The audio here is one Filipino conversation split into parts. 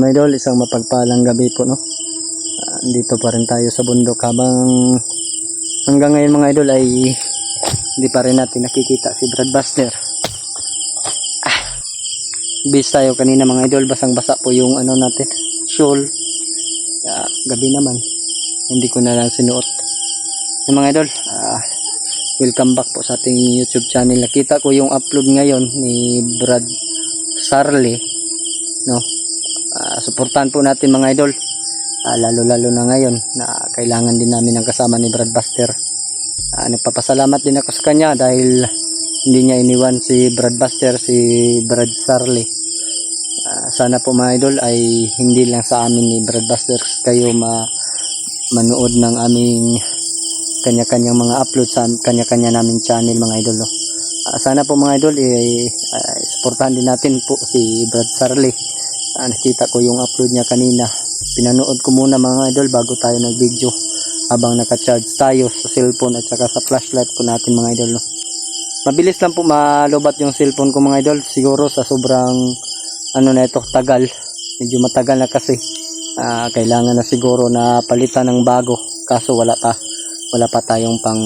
Mga idol, isang mapagpalang gabi po, no? Dito pa rin tayo sa bundok habang hanggang ngayon mga idol ay hindi pa rin natin nakikita si Brad Buster. Bis tayo kanina mga idol, basang basa po yung ano natin, shawl. Gabi naman, hindi ko na lang sinuot. Yung mga idol, welcome back po sa ating YouTube channel. Nakita ko yung upload ngayon ni Brad Sarli, no? Suportahan po natin mga idol, lalo na ngayon na kailangan din namin ng kasama ni Brad Buster. Nagpapasalamat din ako sa kanya dahil hindi niya iniwan si Brad Buster, si Brad Sarli. Sana po mga idol ay hindi lang sa amin ni Brad Buster kayo manood ng aming kanya-kanyang mga upload sa kanya-kanya namin channel mga idol, no? Sana po mga idol suportahan din natin po si Brad Sarli. Nakita ko yung upload niya kanina, pinanood ko muna mga idol bago tayo nag video habang naka-charge tayo sa cellphone at saka sa flashlight ko natin mga idol, no? Mabilis lang po malubat yung cellphone ko mga idol, siguro sa sobrang ano na ito, tagal, medyo matagal na kasi. Kailangan na siguro na palitan ng bago, kaso wala pa tayong pang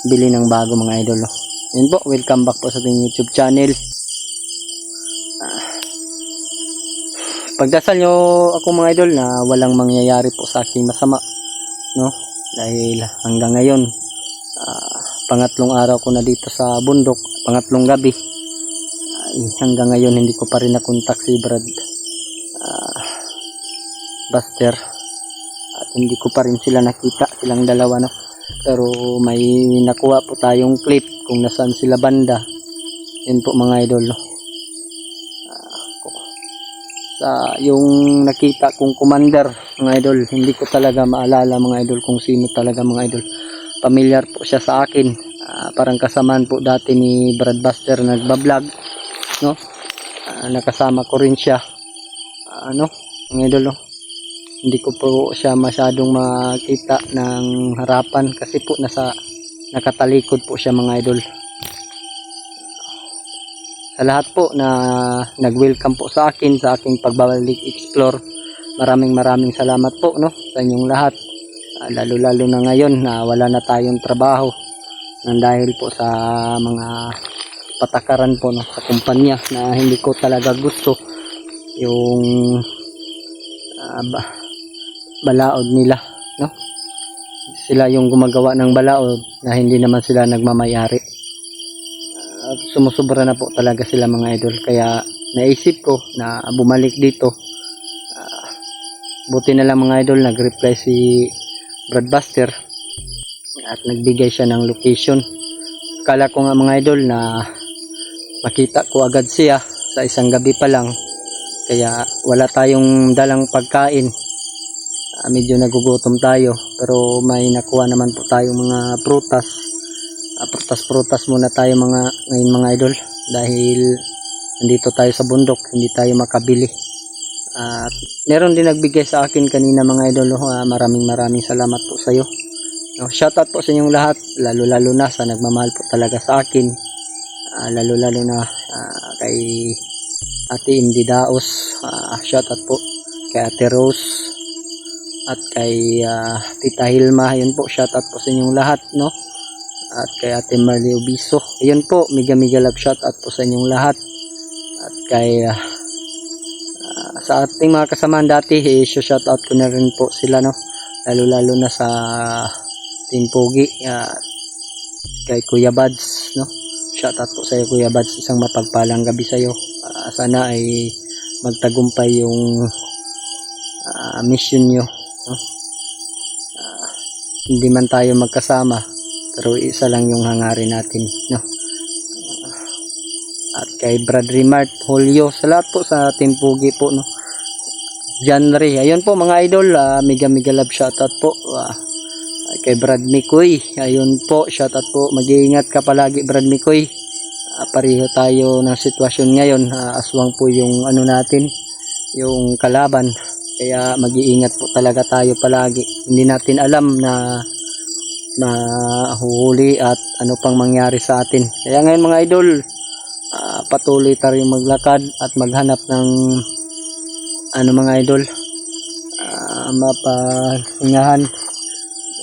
bili ng bago mga idol, no? Yun po, welcome back po sa ating YouTube channel. Pagdasal nyo ako mga idol na walang mangyayari po sa aking masama, no? Dahil hanggang ngayon pangatlong araw ko na dito sa bundok, pangatlong gabi, hanggang ngayon hindi ko pa rin nakontak si Brad Buster at hindi ko pa rin sila nakita, silang dalawa, no? Pero may nakuha po tayong clip kung nasaan sila banda. Yun po mga idol, no? Yung nakita kong commander mga idol, hindi ko talaga maalala mga idol kung sino talaga mga idol. Familiar po siya sa akin, parang kasamaan po dati ni Brad Buster nagbablog, no? Nakasama ko rin siya, ano mga idol, no? Hindi ko po siya masyadong makita ng harapan kasi po nakatalikod po siya mga idol. Sa lahat po na nag-welcome po sa akin sa aking pagbabalik explore, maraming salamat po, no, sa inyong lahat. Lalo na ngayon na wala na tayong trabaho nang dahil po sa mga patakaran po, no, sa kumpanya na hindi ko talaga gusto yung balaod nila, no? Sila yung gumagawa ng balaod na hindi naman sila nagmamayari. Sumusobra na po talaga sila mga idol, kaya naisip ko na bumalik dito. Buti na lang mga idol, nag-reply si Brad Buster at nagbigay siya ng location. Kala ko nga mga idol na makita ko agad siya sa isang gabi pa lang, kaya wala tayong dalang pagkain. Medyo nagugutom tayo, pero may nakuha naman po tayong mga prutas. Prutas muna tayo ngayon mga idol dahil nandito tayo sa bundok, hindi tayo makabili. At meron din nagbigay sa akin kanina mga idol, maraming salamat po sa iyo, no? Shoutout po sa inyong lahat, lalo na sa nagmamahal po talaga sa akin, lalo na kay Ate Indy Daos, shoutout po kay Ate Rose at kay Tita Hilma. Yun po, shoutout po sa inyong lahat, no? At kay Ate Marley Obiso, ayun po, mega love shoutout po sa inyong lahat. At kay sa ating mga kasamahan dati, shoutout ko na rin po sila, no? Lalo na sa Team Pogi, kay Kuya Bads, no? Shoutout po sa iyo Kuya Bads, isang mapagpalang gabi sa iyo. Sana ay magtagumpay yung mission nyo, no? Hindi man tayo magkasama, pero isa lang yung hangarin natin, no? At kay Brad Rimart Julio, sa lahat po sa Team Pugi po, no? Janry, ayun po mga idol, mega love shoutout po. Kay Brad Mikoy, ayun po, shoutout po. Mag-iingat ka palagi Brad Mikoy. Pareho tayo ng sitwasyon ngayon, aswang po yung ano natin, yung kalaban, kaya mag-iingat po talaga tayo palagi. Hindi natin alam na mahuhuli at ano pang mangyari sa atin. Kaya ngayon mga idol, patuloy tayong maglakad at maghanap ng ano mga idol, mapahingahan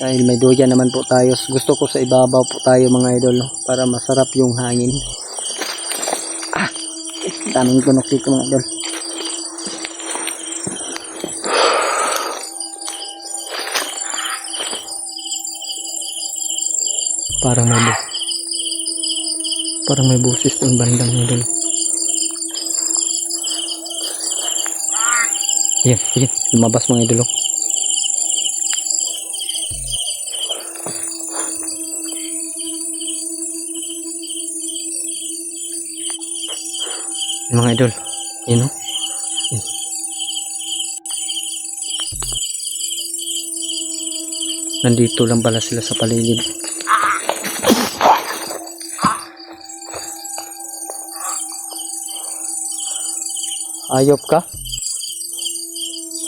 dahil may duyan naman po tayo. Gusto ko sa ibabaw po tayo mga idol, no? Para masarap yung hangin. Daming tunok dito mga idol. Parang may busis ng bandang mga idol. Yan, lumabas mga idol. Mga idol, yun o. Nandito lang pala sila sa paligid. Ayop ka?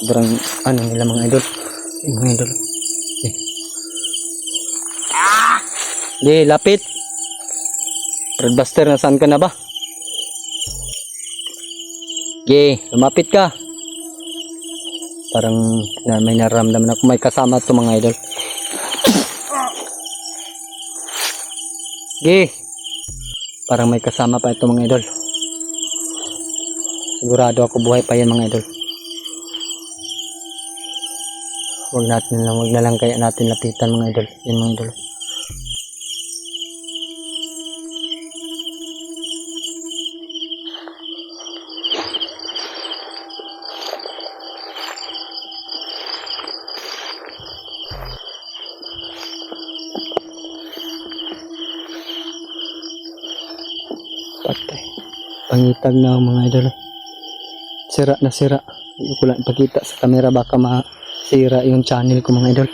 Sobrang ano nila mga idol. Mga idol. Di, lapit. Redbuster, nasaan ka na ba? Lumapit ka. Parang may naramdaman ako. May kasama to mga idol. Parang may kasama pa ito mga idol. Sigurado ako buhay pa yan mga idol. Wag na lang kaya natin lapitan mga idol. Yan mga idol. Patay. Pangitag na ang mga idol. Sira na sira. Hindi ko lang ipakita sa camera, baka masira yung channel ko mga idol.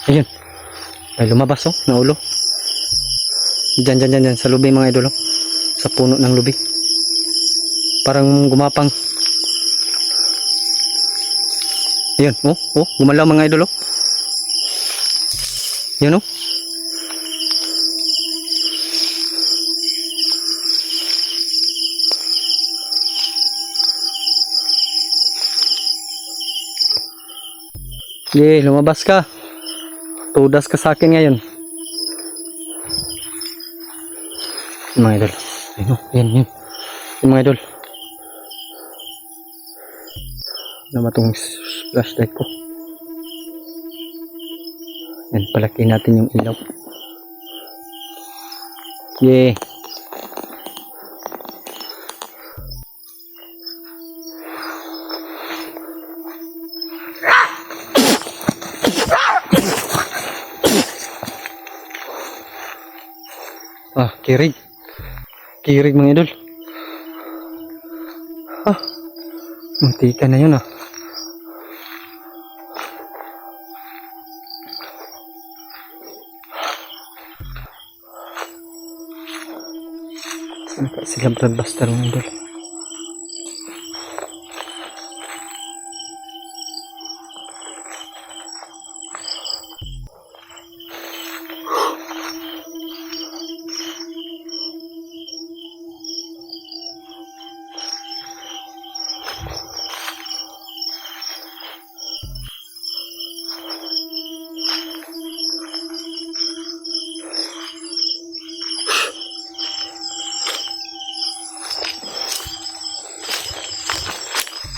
Ayun. Ay, lumabas oh, na ulo. Diyan, sa lubi mga idol oh. Sa puno ng lubi. Parang gumapang. Ayun, gumalaw mga idol oh. Yun oh. Lumabas ka. Tudas ka sa akin ngayon. Mga idol. Yan. Yung mga idol. Ano ba itong flashlight ko? Yan, palaki natin yung ilaw. Kirig mga idol. Muntika na yun Saan ka sila Redbuster mga idol?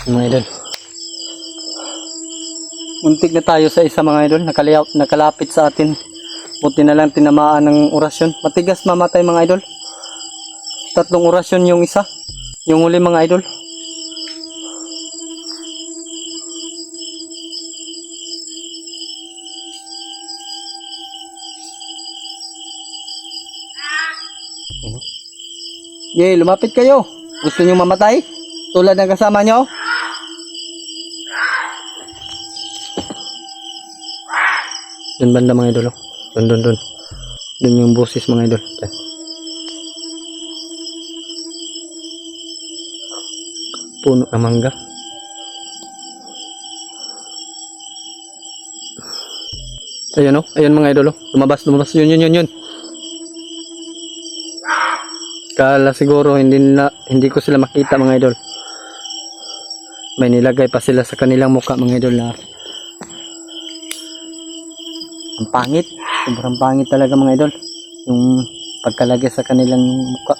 Mga idol, muntik na tayo sa isa mga idol. Nakalapit sa atin. Buti na lang tinamaan ng orasyon. Matigas mamatay mga idol. 3 orasyon yung isa. Yung huli mga idol. Lumapit kayo. Gusto nyo mamatay? Tulad ng kasama nyo? Doon banda mga idol. Doon. Doon yung boses mga idol. Puno ng mangga. Ayan o, ayan mga idol o. Lumabas. Yun. Kala siguro hindi ko sila makita mga idol. May nilagay pa sila sa kanilang mukha mga idol na ang pangit. Sobrang pangit talaga mga idol. Yung pagkalagay sa kanilang mukha.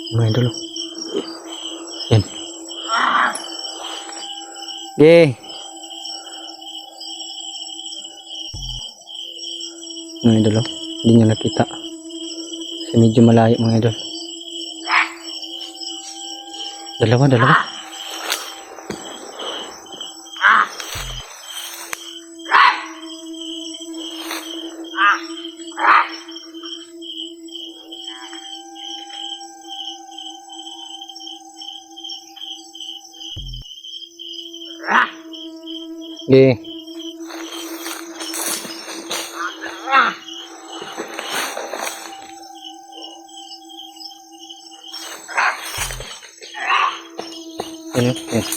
Mga idol. Yan. Okay. Mga idol. Hindi nyo nakita. Kasi medyo malayo mga idol. Dalawa. Okay. Ano? Yes.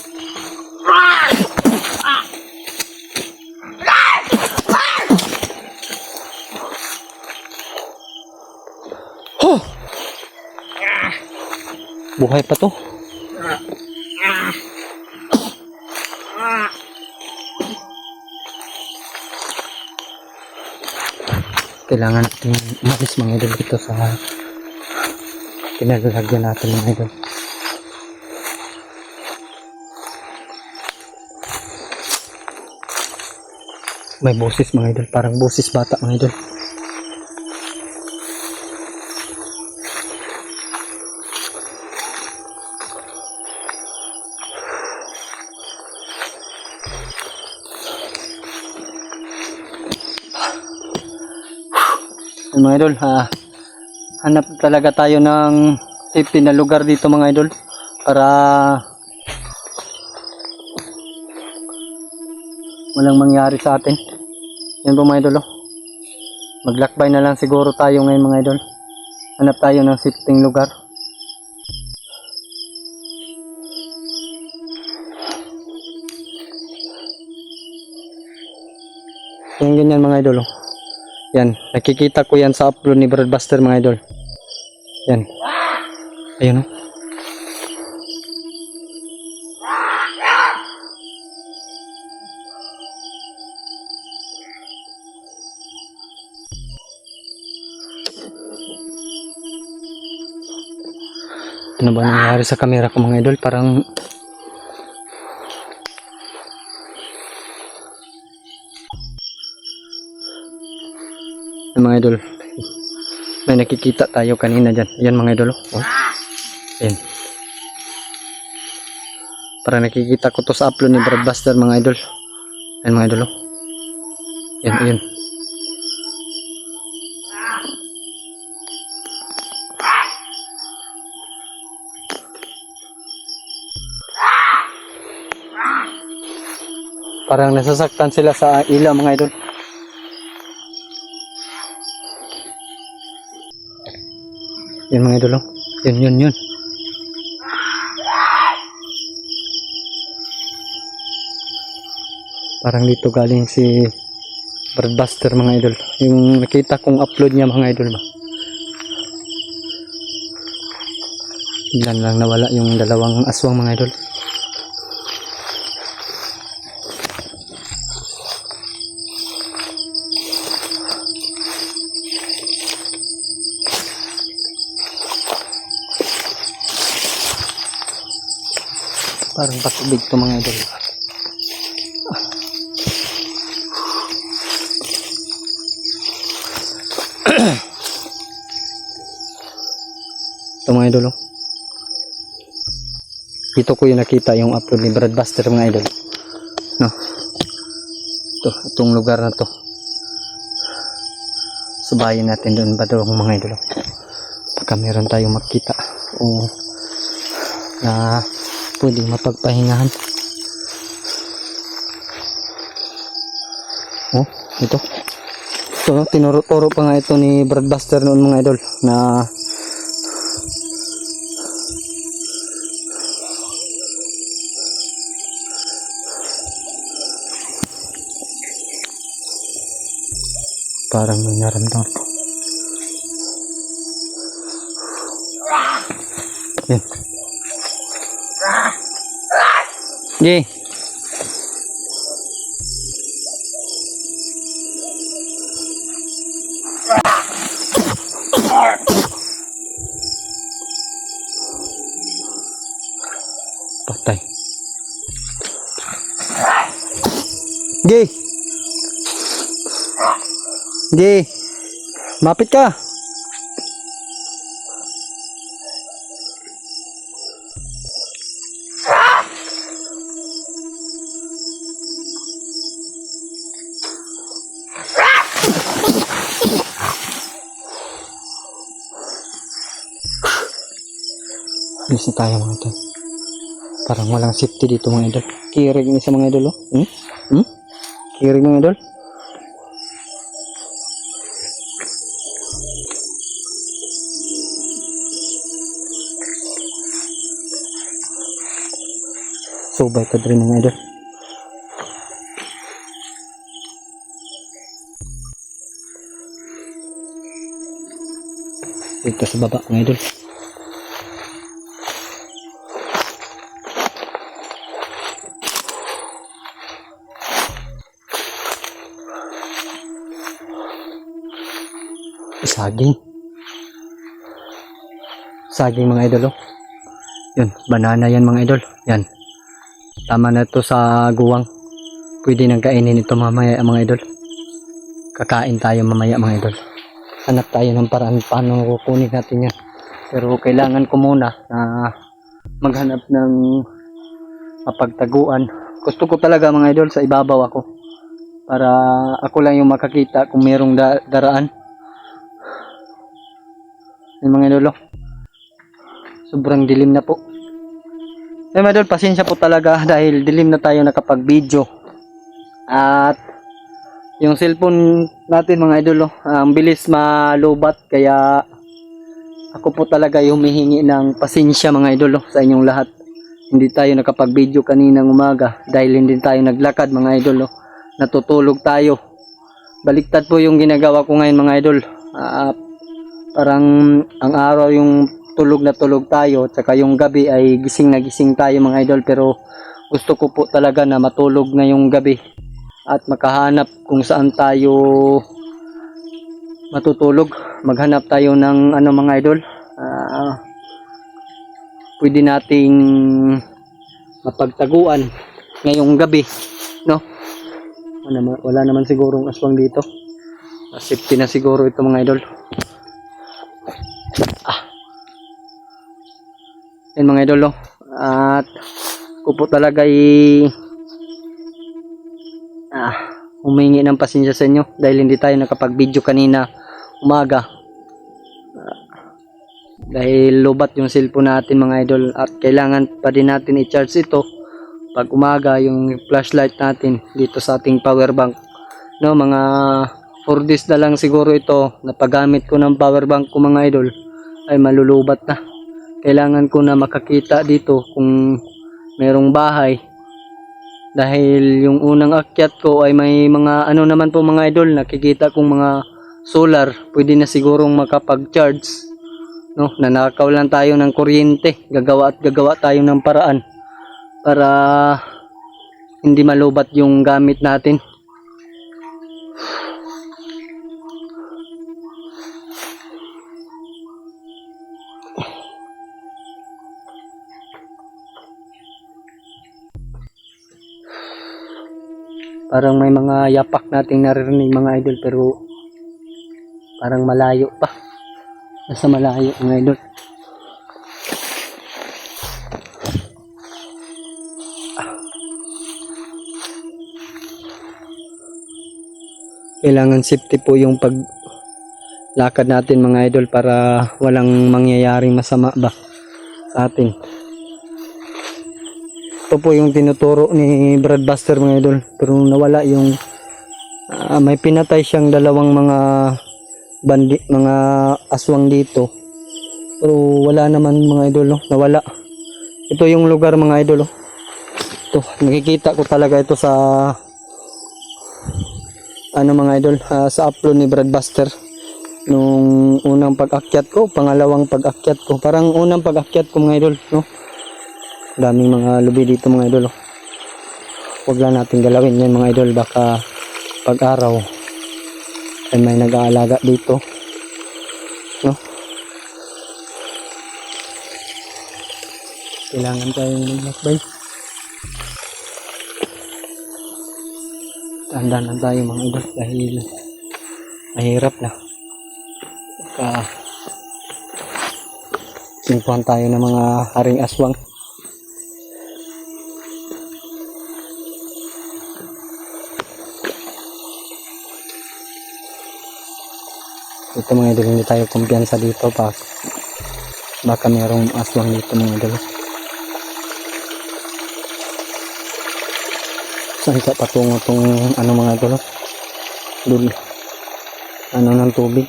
Oh! Buhay pa to. Kailangan natin umalis mga idol dito sa pinalalagyan natin mga idol. May boses mga idol, parang boses bata mga idol. Mga idol, hanap talaga tayo ng safety na lugar dito mga idol para walang mangyari sa atin. Yan po mga idol, maglakbay na lang siguro tayo ngayon mga idol. Hanap tayo ng safety lugar. Yan ganyan mga idol. Yan, nakikita ko yan sa upload ni Brad Buster mga idol. Yan. Ayun o. Ano ba nangyari sa camera ko mga idol? Parang mga idol, may nakikita tayo kanina dyan. Yan mga idol. Oh. Yan. Para nakikita ko to sa upload ni Brad Buster mga idol. Yan mga idol. Yan. Parang nasasaktan sila sa ilaw mga idol. Yan mga idol. Yun. Parang dito galing si Brad Buster mga idol. Yung nakita kong upload niya mga idol ba. Biglan lang nawala yung dalawang aswang mga idol. Parang patubig to mga idol. Ito mga idol. Dito ko yung nakita yung upload ni Brad Buster mga idol. No. Itong lugar na to. Subayin natin doon ba daw mga idol. Baka meron tayong makita o na pwedeng mapagpahingahan. Oh, ito. So, tinuro-turo pa nga ito ni Brad Buster noon mga idol na parang may naramdaman ko. Yan. Yay! Patay. Yay! Yay! Mapit ka! Alis na tayo mga idol. Parang walang safety dito mga idol. Kirig niya sa mga idol oh. Kirig mga idol. Subay ka rin mga idol. Dito sa baba mga idol. Saging. Saging mga idol oh. Yun, banana yan mga idol. Yan. Tama na to sa guwang. Pwede nang kainin ito mamaya mga idol. Kakain tayo mamaya mga idol. Hanap tayo ng paraan paano kukunin natin yan. Pero kailangan ko muna na maghanap ng mapagtaguan. Gusto ko talaga mga idol sa ibabaw ako. Para ako lang yung makakita kung merong daraan. Yung mga idol, sobrang dilim na po. Mga idol, pasensya po talaga dahil dilim na tayo nakapag-video. At yung cellphone natin mga idol, ang bilis malubat. Kaya ako po talaga yung humihingi ng pasensya mga idol sa inyong lahat. Hindi tayo nakapag-video kaninang umaga dahil hindi tayo naglakad mga idol. Natutulog tayo. Baliktad po yung ginagawa ko ngayon mga idol. Parang ang araw yung tulog na tulog tayo, tsaka yung gabi ay gising na gising tayo mga idol. Pero gusto ko po talaga na matulog na yung gabi at makahanap kung saan tayo matutulog. Maghanap tayo ng ano mga idol, pwede nating mapagtaguan ngayong gabi, no? Wala naman sigurong aswang dito. Safety na siguro ito mga idol. Yan mga idol, at ko po talaga humingi ng pasensya sa inyo dahil hindi tayo nakapag-video kanina umaga. Dahil lobat yung cellphone natin mga idol at kailangan pa din natin i-charge ito pag umaga, yung flashlight natin dito sa ating power bank. No, mga 4 days na lang siguro ito na paggamit ko ng power bank ko mga idol ay malulubat na. Kailangan ko na makakita dito kung merong bahay. Dahil yung unang akyat ko ay may mga ano naman po mga idol, nakikita kong mga solar. Pwede na sigurong makapag-charge. No, nanakaw lang tayo ng kuryente. Gagawa tayo ng paraan para hindi malubat yung gamit natin. Parang may mga yapak nating naririnig mga idol pero parang malayo pa. Nasa malayo mga idol. Kailangan safety po yung paglakad natin mga idol para walang mangyayaring masama ba sa atin. Ito po yung tinuturo ni Brad Buster mga idol, pero nawala yung May pinatay siyang dalawang mga aswang dito. Pero wala naman mga idol, no? Nawala. Ito yung lugar mga idol, oh. Ito, nakikita ko talaga ito sa mga idol, sa upload ni Brad Buster nung unang pag-akyat ko, pangalawang pag-akyat ko. Parang unang pag-akyat ko mga idol, no? Daming mga lubi dito mga idol, oh. Huwag lang natin galawin yan mga idol, baka pag-araw ay may nag-aalaga dito, no? Kailangan tayong maglakbay. Tandaan lang tayo mga idol dahil mahirap na. Simpuhan tayo ng mga haring aswang. Ito mga idol, hindi tayo kumpiyansa dito pa. Baka mayroong aswang dito mga idol. Saan ka patungo tong mga idol? Doon. Ng tubig.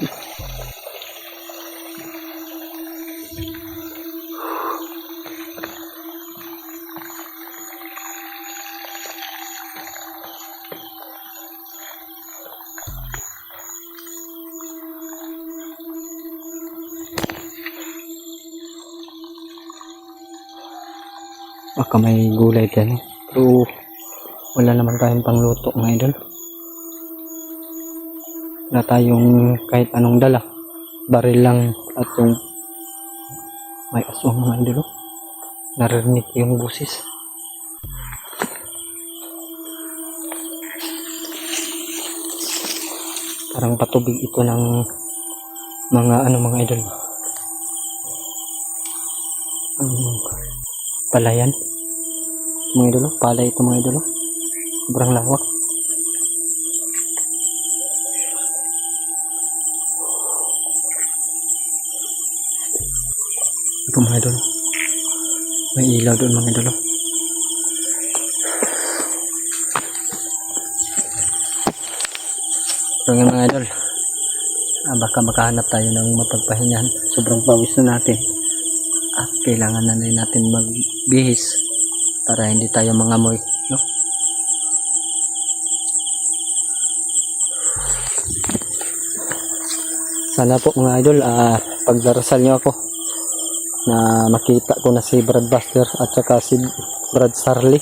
Baka may gulay dyan, pero wala naman tayong pangluto mga idol. Wala tayong kahit anong dala, baril lang at yung may aswang mga idol. Narinig ko yung busis. Parang patubig ito ng mga mga idol, palayan mga idol, palay ito mga idol. Sobrang lawak. Ito mga idol, may ilaw doon mga idol. So nga mga idol, baka makahanap tayo ng mapagpahingahan. Sobrang pawis na natin at kailangan na rin natin magbihis para hindi tayo mangamoy, no? Sana po mga idol, pagdarasal nyo ako na makita ko na si Brad Buster at saka si Brad Sarli.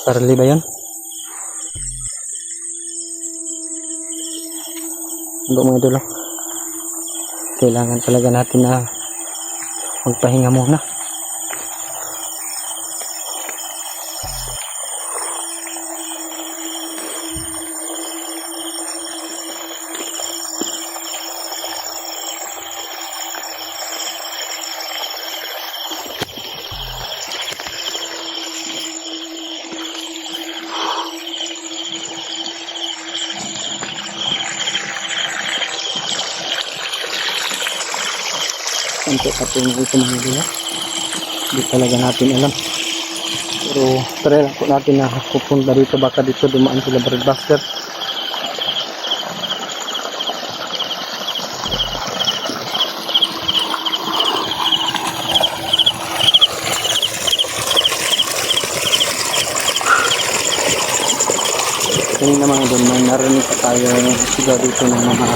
Sarli ba yun? Hindi mga idol, kailangan talaga natin na magpahinga muna. Sampai patungo ito mga idol, hindi talaga natin alam, pero try lang po natin na pupunta dito, baka dito dumaan sila Brad Buster. Kanina mga idol, may narinig pa tayo sigaw dito ng mga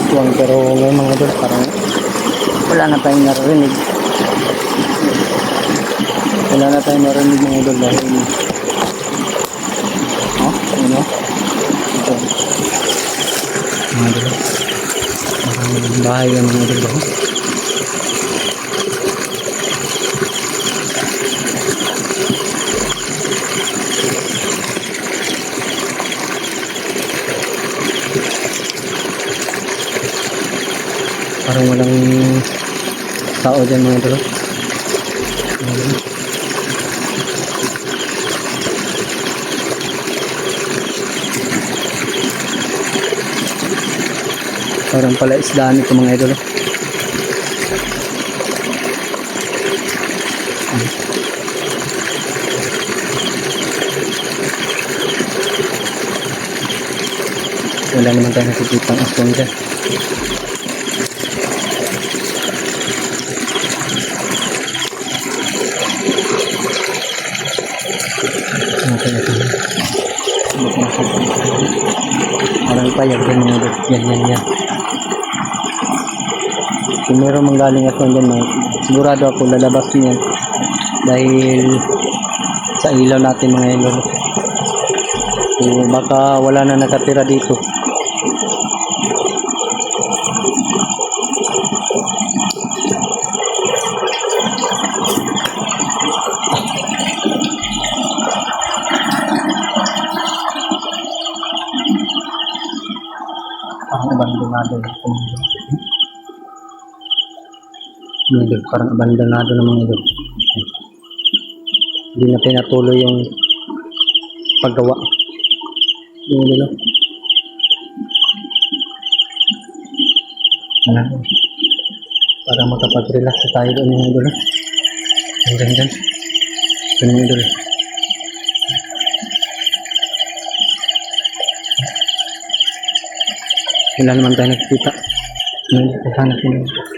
aswang, pero ngayon mga idol parang wala na tayong narinig. Wala na tayong narinig mga idol dahil ito mga idol, maraming bahay yan mga idol ba? Parang walang tao dyan mga idol. Parang pala isdaan ito mga idol. wala naman tayo nakikitang aswang dyan. Parang payag din mga idol. Yan. Kung meron manggaling aswang dyan, sigurado ako lalabas niyan dahil sa ilaw natin mga idol. So, baka wala na nakatira dito. Parang abandonado parang abandonado na mga idol. Hindi na pinatuloy yung paggawa. Yung idol. Para makapag-relax tayo doon yung idol. Dyan. Yung idol. Wala naman tayo nakikita. Hindi ko hanap yun.